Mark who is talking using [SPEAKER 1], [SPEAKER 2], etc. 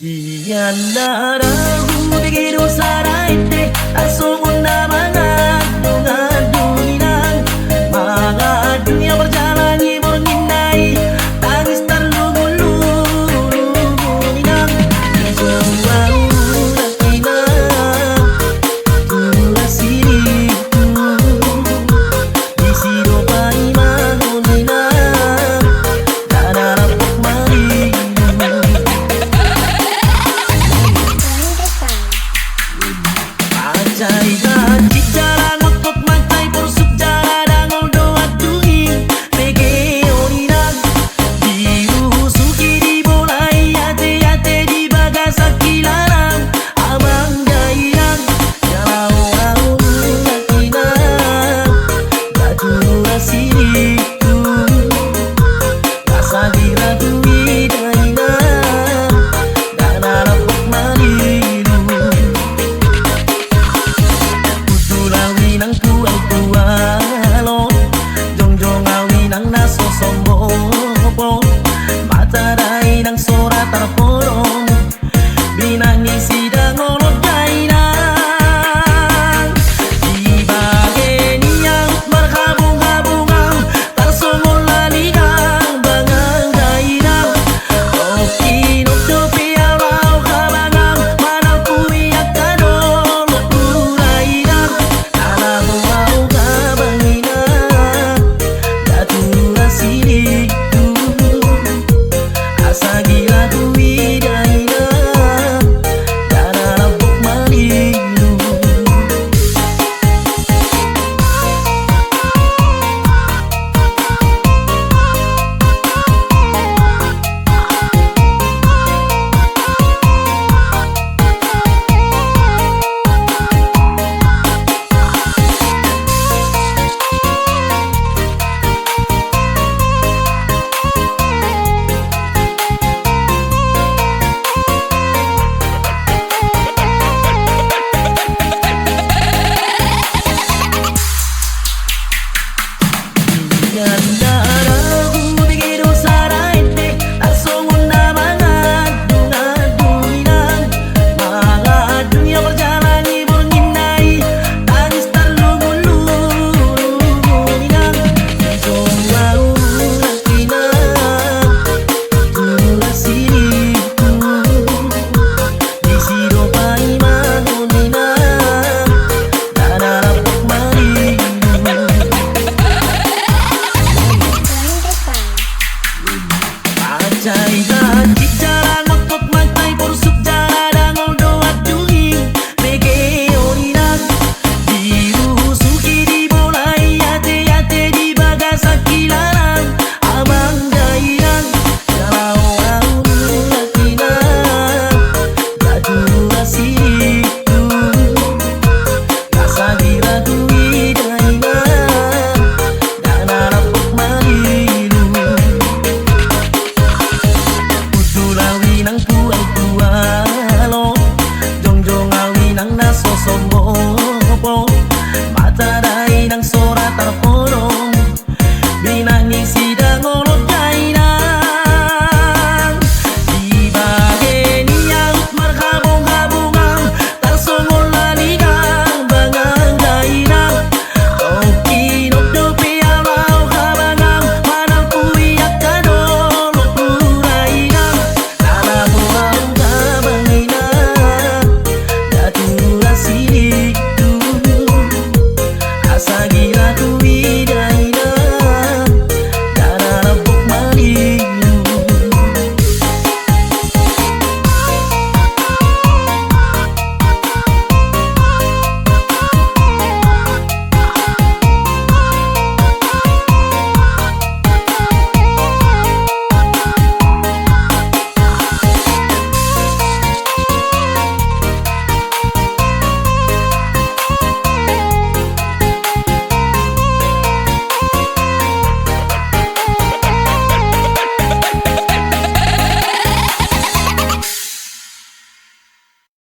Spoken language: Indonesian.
[SPEAKER 1] Diandarahu begitu saraite asung na dungan mga dunia berjalan berminai tangis terlubung-lubung semua inang tulah siriku di sido paimang inang dan rapok mari Ajaiban cicara ngotot makai porsuk jara dangol doa tuing pege oninang biru suki dimulai ate-ate di bagasaki larang abang gayang jalau-lau lakinang batu rasiriku rasa diragu dainang dan rapok marilu nang kual-kualo jongjong awi nang naso sombo mata dai nang sora tarporo